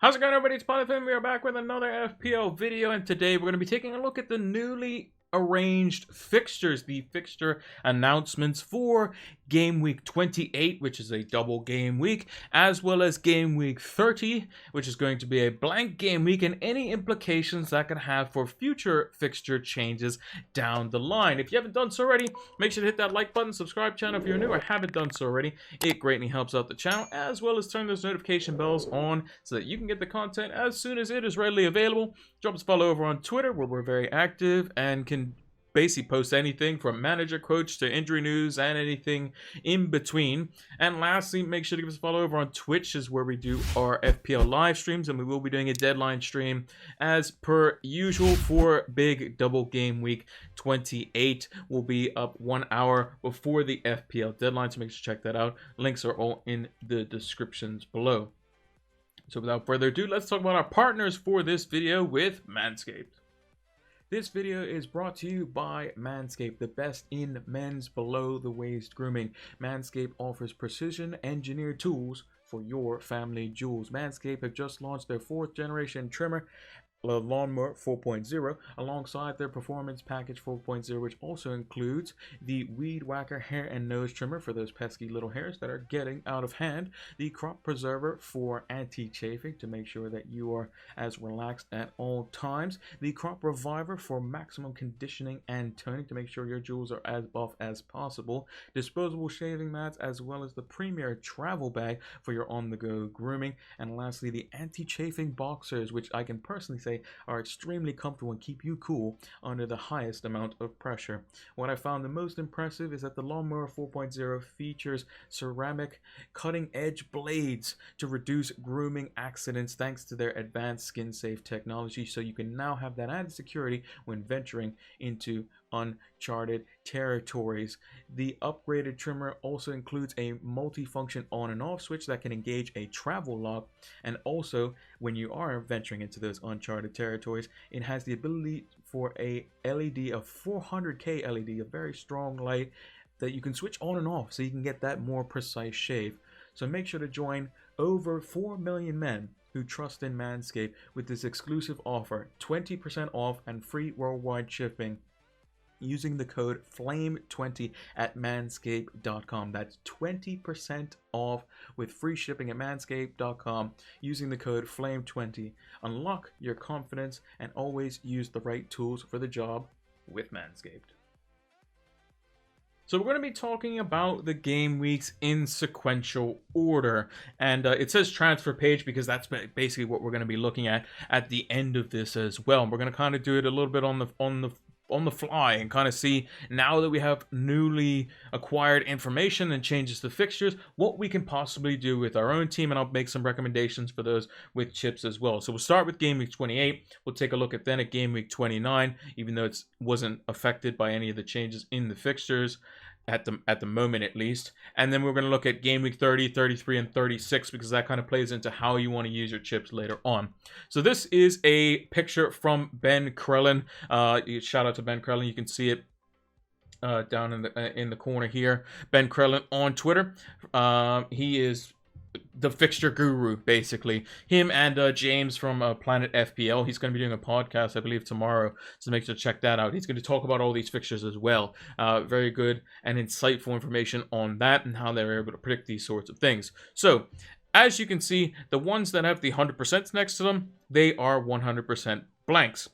How's it going, everybody? It's Python. We are back with another FPL video, and today we're going to be taking a look at the newly arranged fixtures, the fixture announcements for Game Week 28, which is a double game week, as well as Game Week 30, which is going to be a blank game week, and any implications that could have for future fixture changes down the line. If you haven't done so already, make sure to hit that like button, subscribe channel if you're new or haven't done so already. It greatly helps out the channel, as well as turn those notification bells on so that you can get the content as soon as it is readily available. Drop us a follow over on Twitter, where we're very active and can basically post anything from manager, coach to injury news and anything in between. And lastly, make sure to give us a follow over on Twitch, is where we do our FPL live streams, and we will be doing a deadline stream as per usual for big double game week 28. Will be up 1 hour before the FPL deadline, so make sure to check that out. Links are all in the descriptions below. So without further ado, let's talk about our partners for this video with Manscaped. This video is brought to you by Manscaped, the best in men's below-the-waist grooming. Manscaped offers precision-engineered tools for your family jewels. Manscaped have just launched their 4th generation trimmer, the Lawnmower 4.0, alongside their Performance Package 4.0, which also includes the Weed Whacker hair and nose trimmer for those pesky little hairs that are getting out of hand, the Crop Preserver for anti-chafing to make sure that you are as relaxed at all times, the Crop Reviver for maximum conditioning and toning to make sure your jewels are as buff as possible, disposable shaving mats, as well as the premier travel bag for your on-the-go grooming, and lastly the anti-chafing boxers, which I can personally say are extremely comfortable and keep you cool under the highest amount of pressure. What I found the most impressive is that the Lawnmower 4.0 features ceramic cutting-edge blades to reduce grooming accidents thanks to their advanced skin-safe technology, so you can now have that added security when venturing into uncharted territories. The upgraded trimmer also includes a multi-function on and off switch that can engage a travel lock, and also when you are venturing into those uncharted territories, it has the ability for a LED, a 400K LED, a very strong light that you can switch on and off so you can get that more precise shave. So make sure to join over 4 million men who trust in Manscaped with this exclusive offer, 20% off and free worldwide shipping, using the code FLAME20 at manscaped.com. That's 20% off with free shipping at manscaped.com using the code FLAME20. Unlock your confidence and always use the right tools for the job with Manscaped. So we're going to be talking about the game weeks in sequential order, and it says transfer page because that's basically what we're going to be looking at the end of this as well. And we're going to kind of do it a little bit on the fly and kind of see, now that we have newly acquired information and changes to fixtures, what we can possibly do with our own team, and I'll make some recommendations for those with chips as well. So we'll start with game week 28. We'll take a look at game week 29, even though it wasn't affected by any of the changes in the fixtures at the moment, at least. And then we're going to look at game week 30, 33, and 36, because that kind of plays into how you want to use your chips later on. So this is a picture from Ben Krellin. Shout out to Ben Krellin. You can see it down in the corner here. Ben Krellin on Twitter. He is the fixture guru, basically. Him and James from Planet FPL. He's going to be doing a podcast, I believe, tomorrow, so make sure to check that out. He's going to talk about all these fixtures as well. Very good and insightful information on that and how they're able to predict these sorts of things. So as you can see, the ones that have the 100% next to them, they are 100% blanks.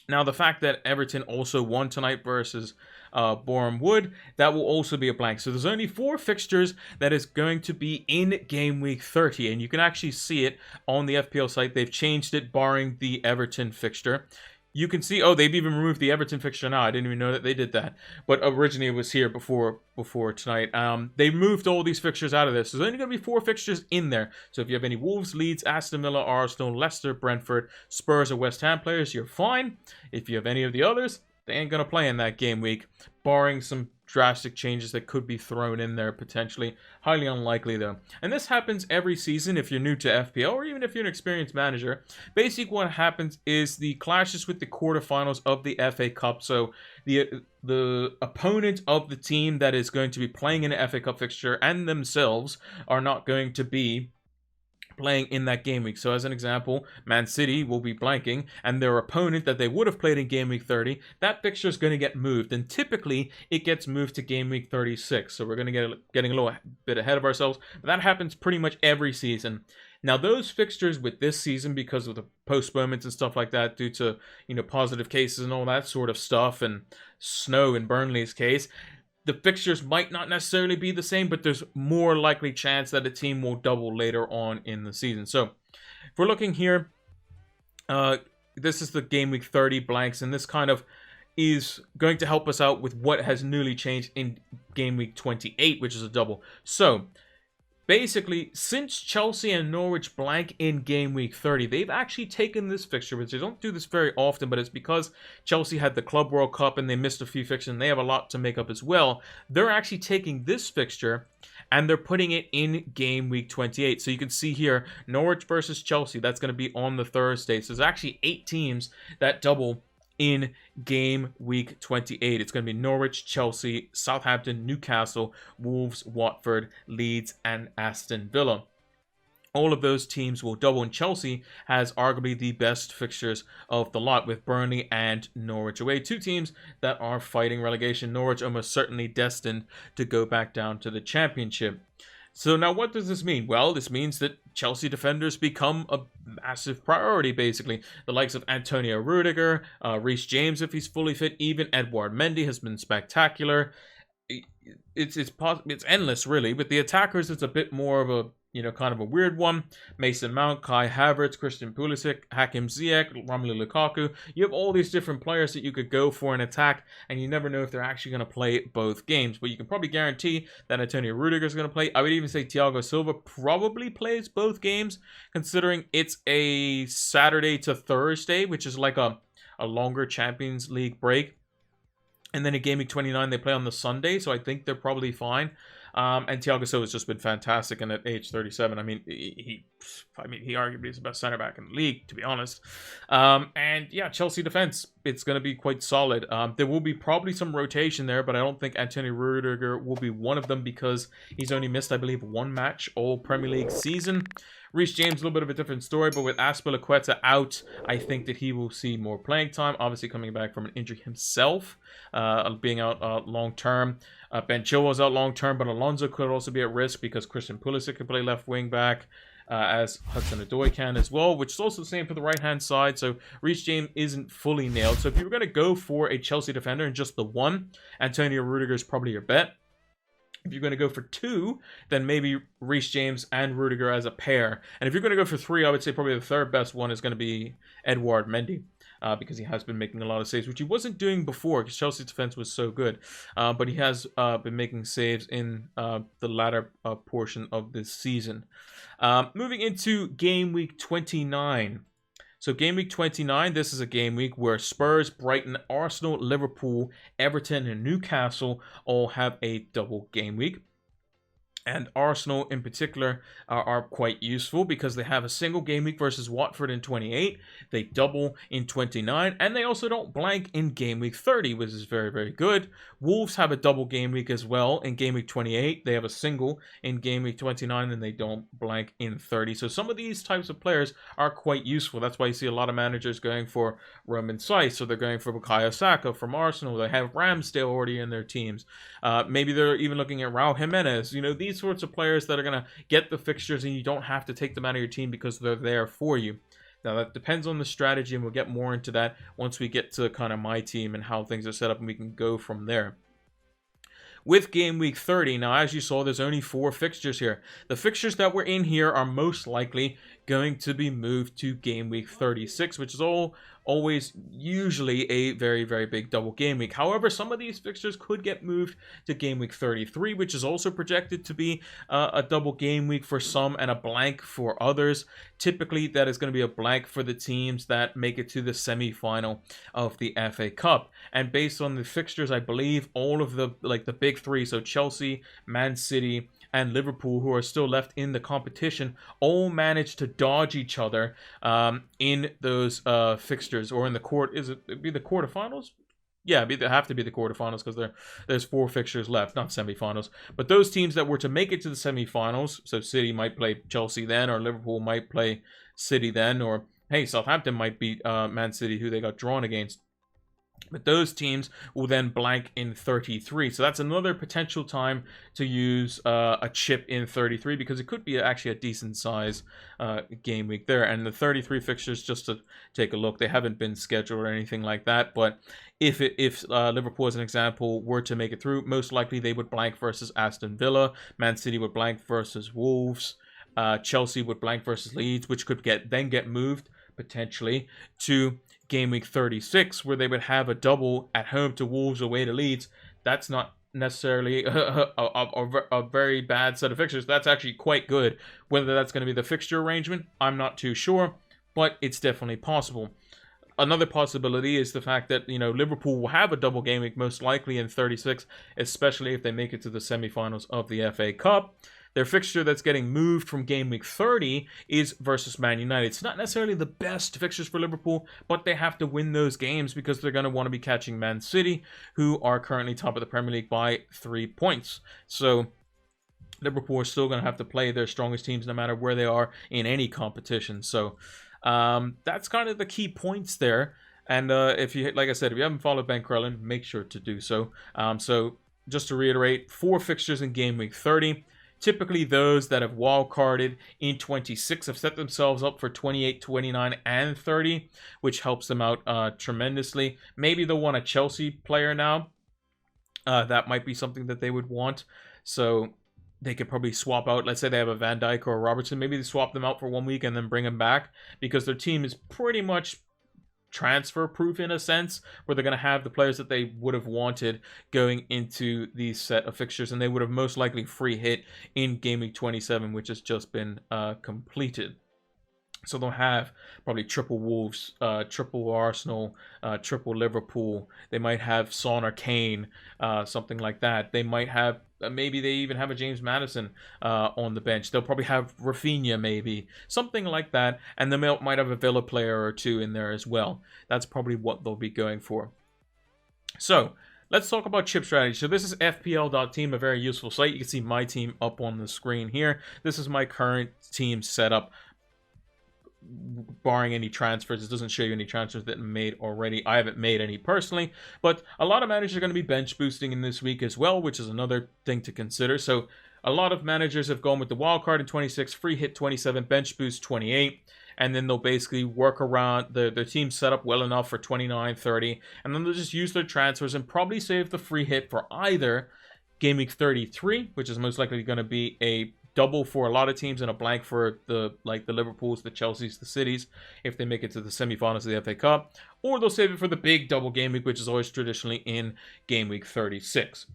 Now, the fact that Everton also won tonight versus Boreham Wood, that will also be a blank. So there's only 4 fixtures that is going to be in game week 30, and you can actually see it on the FPL site. They've changed it, barring the Everton fixture. You can see, oh, they've even removed the Everton fixture now. I didn't even know that they did that. But originally it was here before tonight. They moved all these fixtures out of this. So there's only going to be 4 fixtures in there. So if you have any Wolves, Leeds, Aston Villa, Arsenal, Leicester, Brentford, Spurs, or West Ham players, you're fine. If you have any of the others, they ain't going to play in that game week, barring some drastic changes that could be thrown in there potentially. Highly unlikely though. And this happens every season if you're new to FPL, or even if you're an experienced manager. Basically what happens is the clashes with the quarterfinals of the FA Cup. So the opponent of the team that is going to be playing in an FA Cup fixture and themselves are not going to be playing in that game week. So as an example, Man City will be blanking, and their opponent that they would have played in game week 30, that fixture is going to get moved, and typically it gets moved to game week 36. So we're going to getting a little bit ahead of ourselves, but that happens pretty much every season. Now those fixtures with this season, because of the postponements and stuff like that, due to positive cases and all that sort of stuff, and snow in Burnley's case, the fixtures might not necessarily be the same, but there's more likely chance that a team will double later on in the season. So if we're looking here, this is the game week 30 blanks, and this kind of is going to help us out with what has newly changed in game week 28, which is a double. So basically, since Chelsea and Norwich blank in game week 30, they've actually taken this fixture, which they don't do this very often, but it's because Chelsea had the Club World Cup and they missed a few fixtures, and they have a lot to make up as well. They're actually taking this fixture and they're putting it in game week 28. So you can see here, Norwich versus Chelsea, that's going to be on the Thursday. So there's actually 8 teams that double in game week 28. It's going to be Norwich, Chelsea, Southampton, Newcastle, Wolves, Watford, Leeds, and Aston Villa. All of those teams will double, and Chelsea has arguably the best fixtures of the lot, with Burnley and Norwich away. 2 teams that are fighting relegation. Norwich almost certainly destined to go back down to the Championship. So now what does this mean? Well, this means that Chelsea defenders become a massive priority, basically. The likes of Antonio Rudiger, Reece James if he's fully fit, even Edouard Mendy has been spectacular. It's endless, really. With the attackers, it's a bit more of a kind of a weird one. Mason Mount, Kai Havertz, Christian Pulisic, Hakim Ziyech, Romelu Lukaku. You have all these different players that you could go for an attack, and you never know if they're actually going to play both games. But you can probably guarantee that Antonio Rudiger is going to play. I would even say Thiago Silva probably plays both games, considering it's a Saturday to Thursday, which is like a longer Champions League break. And then in game week 29, they play on the Sunday, so I think they're probably fine. And Thiago Silva has just been fantastic, and at age 37, I mean, he arguably is the best center back in the league, to be honest. And yeah, Chelsea defense, it's going to be quite solid. There will be probably some rotation there, but I don't think Antonio Rudiger will be one of them, because he's only missed, I believe, 1 match all Premier League season. Reece James, a little bit of a different story, but with Azpilicueta out, I think that he will see more playing time, obviously coming back from an injury himself, being out long-term. Ben Chilwell's out long-term, but Alonso could also be at risk because Christian Pulisic can play left wing back, as Hudson-Odoi can as well, which is also the same for the right-hand side. So Reece James isn't fully nailed. So if you were going to go for a Chelsea defender and just the one, Antonio Rudiger is probably your bet. If you're going to go for 2, then maybe Reece James and Rudiger as a pair. And if you're going to go for 3, I would say probably the third best one is going to be Edouard Mendy, because he has been making a lot of saves, which he wasn't doing before because Chelsea's defense was so good. But he has been making saves in the latter portion of this season. Moving into game week 29. So game week 29, this is a game week where Spurs, Brighton, Arsenal, Liverpool, Everton, and Newcastle all have a double game week. And Arsenal in particular are quite useful because they have a single game week versus Watford in 28. They double in 29. And they also don't blank in game week 30, which is very, very good. Wolves have a double game week as well in game week 28. They have a single in game week 29, and they don't blank in 30. So some of these types of players are quite useful. That's why you see a lot of managers going for Roman Saiss. So they're going for Bukayo Saka from Arsenal. They have Ramsdale already in their teams. Maybe they're even looking at Raul Jimenez. These sorts of players that are going to get the fixtures, and you don't have to take them out of your team because they're there for you. Now, that depends on the strategy, and we'll get more into that once we get to kind of my team and how things are set up, and we can go from there. With game week 30, now as you saw, there's only 4 fixtures here. The fixtures that were in here are most likely going to be moved to game week 36, which is always usually a very, very big double game week. However, some of these fixtures could get moved to game week 33, which is also projected to be a double game week for some and a blank for others. Typically, that is going to be a blank for the teams that make it to the semi-final of the FA Cup. And based on the fixtures, I believe all of the big 3, so Chelsea, Man City, and Liverpool, who are still left in the competition, all managed to dodge each other in those fixtures, or in the it'd be the quarterfinals? Yeah, they have to be the quarterfinals because there's 4 fixtures left, not semifinals. But those teams that were to make it to the semifinals, so City might play Chelsea then, or Liverpool might play City then, or hey, Southampton might beat Man City, who they got drawn against. But those teams will then blank in 33. So that's another potential time to use a chip in 33, because it could be actually a decent size game week there. And the 33 fixtures, just to take a look, they haven't been scheduled or anything like that. But if Liverpool, as an example, were to make it through, most likely they would blank versus Aston Villa. Man City would blank versus Wolves. Chelsea would blank versus Leeds, which could then get moved potentially to game week 36, where they would have a double at home to Wolves, away to Leeds. That's not necessarily a very bad set of fixtures. That's actually quite good. Whether that's going to be the fixture arrangement, I'm not too sure, but it's definitely possible. Another possibility is the fact that, Liverpool will have a double game week most likely in 36, especially if they make it to the semifinals of the FA Cup. Their fixture that's getting moved from game week 30 is versus Man United. It's not necessarily the best fixtures for Liverpool, but they have to win those games because they're going to want to be catching Man City, who are currently top of the Premier League by 3 points. So Liverpool are still going to have to play their strongest teams no matter where they are in any competition. So that's kind of the key points there. And like I said, if you haven't followed Ben Crellin, make sure to do so. So just to reiterate, 4 fixtures in game week 30. Typically, those that have wildcarded in 26 have set themselves up for 28, 29, and 30, which helps them out tremendously. Maybe they'll want a Chelsea player now. That might be something that they would want. So they could probably swap out. Let's say they have a Van Dijk or a Robertson. Maybe they swap them out for 1 week and then bring them back, because their team is pretty much transfer proof in a sense, where they're going to have the players that they would have wanted going into these set of fixtures, and they would have most likely free hit in game week 27, which has just been completed. So they'll have probably triple Wolves, triple Arsenal, triple Liverpool. They might have Son or Kane, something like that. They might have, maybe they even have a James Maddison on the bench. They'll probably have Rafinha, maybe, something like that. And they might have a Villa player or 2 in there as well. That's probably what they'll be going for. So let's talk about chip strategy. So this is FPL.team, a very useful site. You can see my team up on the screen here. This is my current team setup, barring any transfers. It doesn't show you any transfers that are made already. I haven't made any personally, but a lot of managers are going to be bench boosting in this week as well, which is another thing to consider. So a lot of managers have gone with the wild card in 26, free hit 27, bench boost 28, and then they'll basically work around their team set up well enough for 29, 30, and then they'll just use their transfers and probably save the free hit for either game week 33, which is most likely going to be a double for a lot of teams and a blank for the Liverpools, the Chelseas, the Cities, if they make it to the semifinals of the FA Cup, or they'll save it for the big double game week, which is always traditionally in game week 36.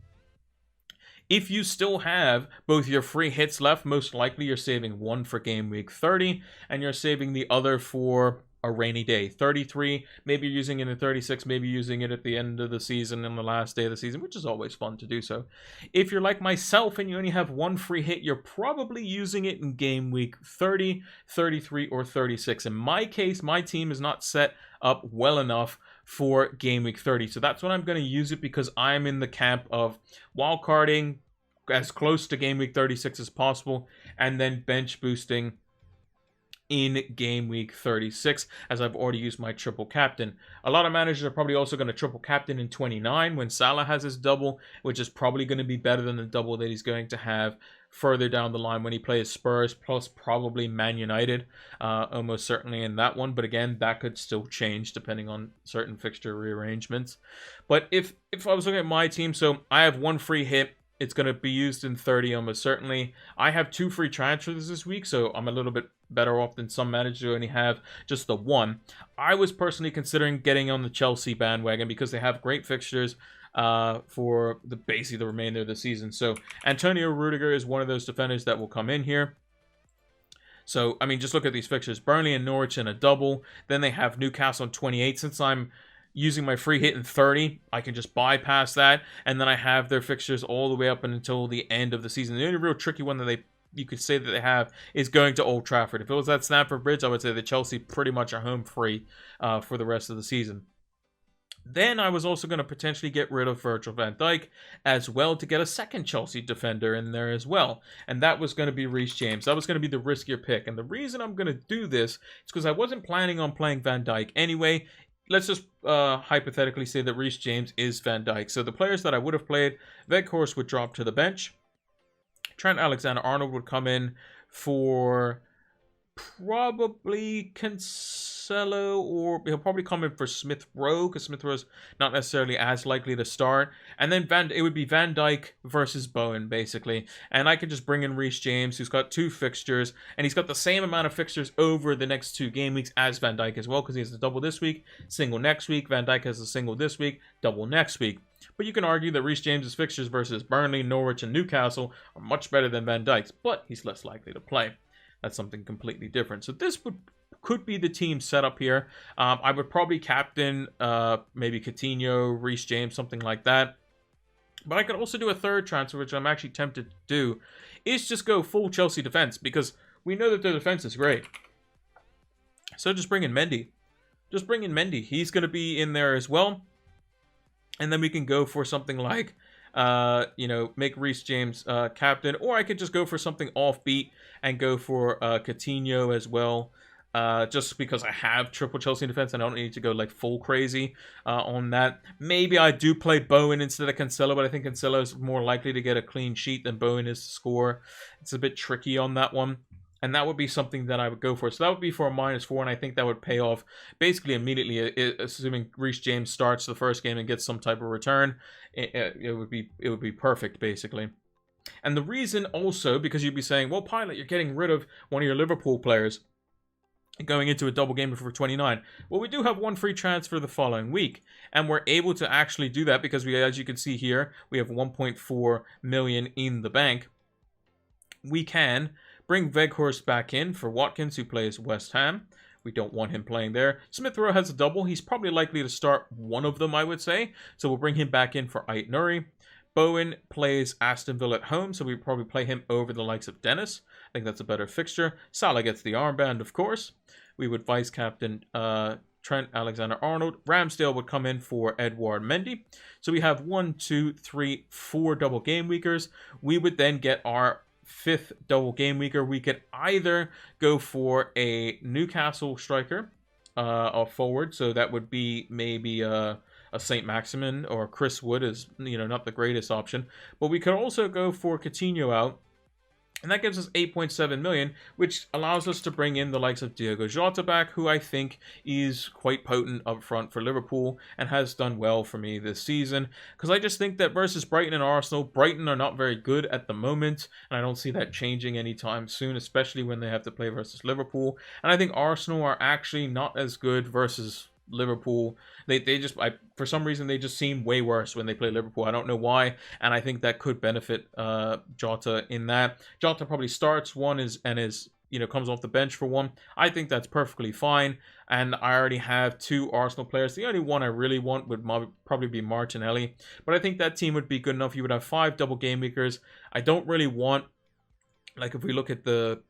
If you still have both your free hits left, most likely you're saving one for game week 30, and you're saving the other for a rainy day. 33, maybe you're using it in 36, maybe using it at the end of the season, on the last day of the season, which is always fun to do so. If you're like myself and you only have one free hit, you're probably using it in game week 30, 33, or 36. In my case, my team is not set up well enough for game week 30. So that's when I'm going to use it, because I'm in the camp of wildcarding as close to game week 36 as possible, and then bench boosting in game week 36, as I've already used my triple captain. A lot of managers are probably also going to triple captain in 29 when Salah has his double, which is probably going to be better than the double that he's going to have further down the line when he plays Spurs, plus probably Man United, almost certainly in that one. But again, that could still change depending on certain fixture rearrangements. But if I was looking at my team, so I have one free hit. It's going to be used in 30 almost certainly. I have 2 free transfers this week, so I'm a little bit better off than some managers who only have just the one. I was personally considering getting on the Chelsea bandwagon because they have great fixtures for basically the remainder of the season. So Antonio Rudiger is one of those defenders that will come in here. So, I mean, just look at these fixtures. Burnley and Norwich in a double. Then they have Newcastle in 28. Since I'm using my free hit in 30, I can just bypass that, and then I have their fixtures all the way up until the end of the season. The only real tricky one that you could say that they have is going to Old Trafford. If it was at Stamford Bridge, I would say that Chelsea pretty much are home free for the rest of the season. Then I was also going to potentially get rid of Virgil van Dijk as well to get a second Chelsea defender in there as well. And that was going to be Reece James. That was going to be the riskier pick. And the reason I'm going to do this is because I wasn't planning on playing Van Dijk anyway. Let's just hypothetically say that Reece James is Van Dijk. So the players that I would have played, Weghorst would drop to the bench. Trent Alexander-Arnold would come in for probably Cancelo, or he'll probably come in for Smith Rowe, because Smith Rowe's not necessarily as likely to start. And then it would be Van Dijk versus Bowen, basically. And I could just bring in Reece James, who's got 2 fixtures, and he's got the same amount of fixtures over the next 2 game weeks as Van Dijk as well, because he has a double this week, single next week. Van Dijk has a single this week, double next week. But you can argue that Reece James' fixtures versus Burnley, Norwich, and Newcastle are much better than Van Dijk's, but he's less likely to play. That's something completely different. So this could be the team setup here. I would probably captain maybe Coutinho, Reece James, something like that. But I could also do a third transfer, which I'm actually tempted to do, is just go full Chelsea defense, because we know that their defense is great. So just bring in Mendy. Just bring in Mendy. He's going to be in there as well. And then we can go for something like, make Reece James captain. Or I could just go for something offbeat and go for Coutinho as well. Just because I have triple Chelsea defense and I don't need to go like full crazy on that. Maybe I do play Bowen instead of Cancelo, but I think Cancelo is more likely to get a clean sheet than Bowen is to score. It's a bit tricky on that one. And that would be something that I would go for. So that would be for a -4, and I think that would pay off basically immediately, assuming Reece James starts the first game and gets some type of return. It would be perfect, basically. And the reason also, because you'd be saying, well, Pilot, you're getting rid of one of your Liverpool players going into a double game for 29. Well, we do have 1 free transfer the following week, and we're able to actually do that because we, as you can see here, we have 1.4 million in the bank. We can bring Weghorst back in for Watkins, who plays West Ham. We don't want him playing there. Smith Rowe has a double. He's probably likely to start one of them, I would say. So we'll bring him back in for Ait-Nouri. Bowen plays Aston Villa at home, so we probably play him over the likes of Dennis. I think that's a better fixture. Salah gets the armband, of course. We would vice-captain Trent Alexander-Arnold. Ramsdale would come in for Edouard Mendy. So we have 1, 2, 3, 4 double game weekers. We would then get our 5th double game weeker. We could either go for a Newcastle striker or forward, so that would be maybe a St. Maximin, or Chris Wood is, not the greatest option. But we could also go for Coutinho out, and that gives us 8.7 million, which allows us to bring in the likes of Diogo Jota back, who I think is quite potent up front for Liverpool and has done well for me this season. Because I just think that versus Brighton and Arsenal, Brighton are not very good at the moment, and I don't see that changing anytime soon, especially when they have to play versus Liverpool. And I think Arsenal are actually not as good versus Liverpool. They just, for some reason, they just seem way worse when they play Liverpool. I don't know why, and I think that could benefit Jota in that. Jota probably starts one comes off the bench for one. I think that's perfectly fine, and I already have 2 Arsenal players. The only one I really want would probably be Martinelli, but I think that team would be good enough. You would have 5 double game weekers. I don't really want, like, if we look at the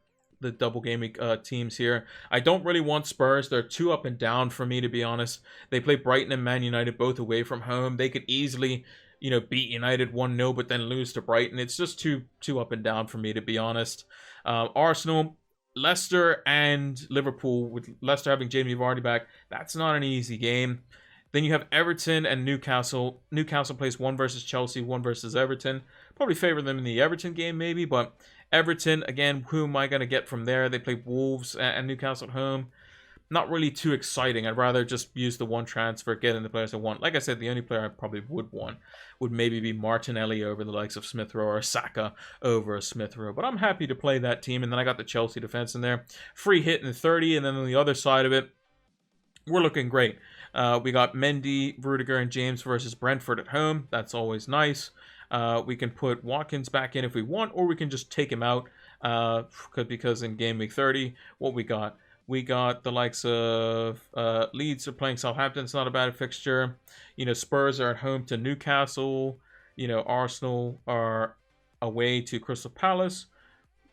double game week teams here, I don't really want Spurs. They're too up and down for me, to be honest. They play Brighton and Man United both away from home. They could easily, beat United 1-0, but then lose to Brighton. It's just too up and down for me, to be honest. Arsenal, Leicester, and Liverpool, with Leicester having Jamie Vardy back, that's not an easy game. Then you have Everton and Newcastle. Newcastle plays 1 versus Chelsea, 1 versus Everton. Probably favor them in the Everton game, maybe, but Everton, again, who am I going to get from there? They play Wolves and Newcastle at home. Not really too exciting. I'd rather just use the 1 transfer, get in the players I want. Like I said, the only player I probably would want would maybe be Martinelli over the likes of Smith Rowe, or Saka over a Smith Rowe. But I'm happy to play that team. And then I got the Chelsea defense in there. Free hit in 30. And then on the other side of it, we're looking great. We got Mendy, Rudiger, and James versus Brentford at home. That's always nice. We can put Watkins back in if we want, or we can just take him out because in game week 30, what we got? We got the likes of Leeds are playing Southampton. It's not a bad fixture. Spurs are at home to Newcastle. Arsenal are away to Crystal Palace.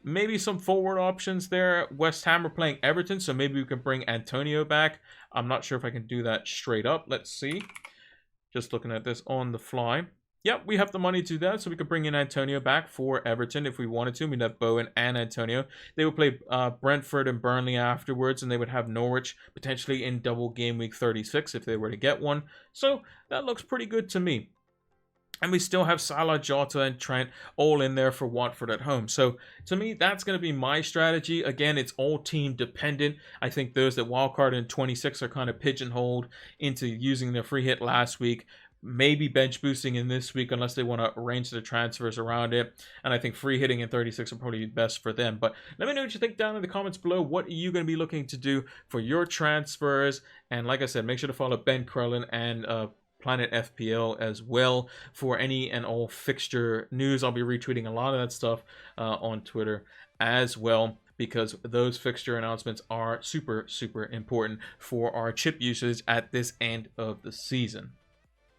Maybe some forward options there. West Ham are playing Everton, so maybe we can bring Antonio back. I'm not sure if I can do that straight up. Let's see. Just looking at this on the fly. Yep, we have the money to do that, so we could bring in Antonio back for Everton if we wanted to. We'd have Bowen and Antonio. They would play Brentford and Burnley afterwards, and they would have Norwich potentially in double game week 36 if they were to get one. So that looks pretty good to me. And we still have Salah, Jota, and Trent all in there for Watford at home. So to me, that's going to be my strategy. Again, it's all team dependent. I think those that wildcard in 26 are kind of pigeonholed into using their free hit last week. Maybe bench boosting in this week unless they want to arrange their transfers around it. And I think free hitting in 36 will probably be best for them. But let me know what you think down in the comments below. What are you going to be looking to do for your transfers? And like I said, make sure to follow Ben Crellin and Planet FPL as well for any and all fixture news. I'll be retweeting a lot of that stuff on Twitter as well, because those fixture announcements are super important for our chip usage at this end of the season.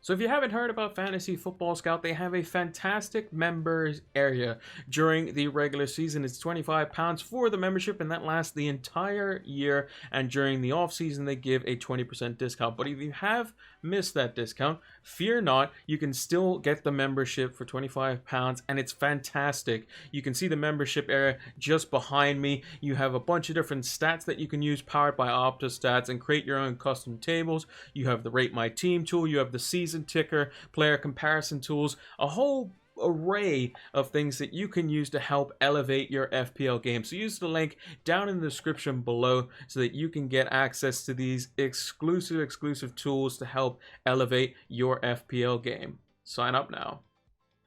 So if you haven't heard about Fantasy Football Scout, they have a fantastic members area during the regular season. It's £25 for the membership, and that lasts the entire year. And during the off season, they give a 20% discount. But if you have missed that discount, fear not, you can still get the membership for £25, and it's fantastic. You can see the membership area just behind me. You have a bunch of different stats that you can use powered by Opta stats and create your own custom tables. You have the Rate My Team tool, you have the season ticker, player comparison tools, a whole array of things that you can use to help elevate your FPL game. So use the link down in the description below so that you can get access to these exclusive tools to help elevate your FPL game. Sign up now.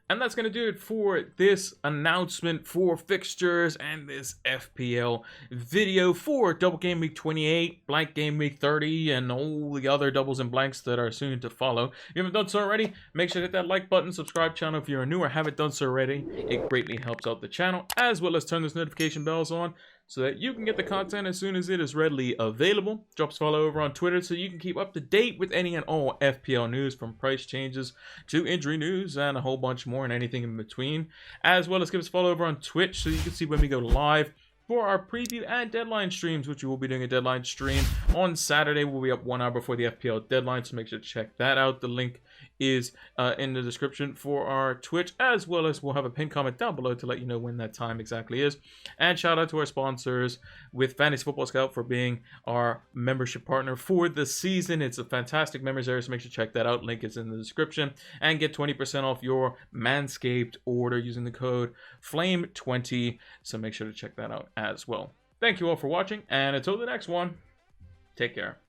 And that's going to do it for this announcement for fixtures and this FPL video for double game week 28, blank game week 30, and all the other doubles and blanks that are soon to follow. If you haven't done so already, make sure to hit that like button, subscribe channel if you're new or haven't done so already. It greatly helps out the channel, as well as turn those notification bells on so that you can get the content as soon as it is readily available. Drop us a follow over on Twitter so you can keep up to date with any and all FPL news, from price changes to injury news and a whole bunch more and anything in between. As well as give us a follow over on Twitch so you can see when we go live for our preview and deadline streams, which we will be doing a deadline stream on Saturday. We'll be up 1 hour before the FPL deadline, so make sure to check that out. The link is in the description for our Twitch, as well as we'll have a pinned comment down below to let you know when that time exactly is. And shout out to our sponsors with Fantasy Football Scout for being our membership partner for the season. It's a fantastic members area, so make sure to check that out. Link is in the description. And get 20% off your Manscaped order using the code FLAME20, so make sure to check that out as well. Thank you all for watching, and until the next one, take care.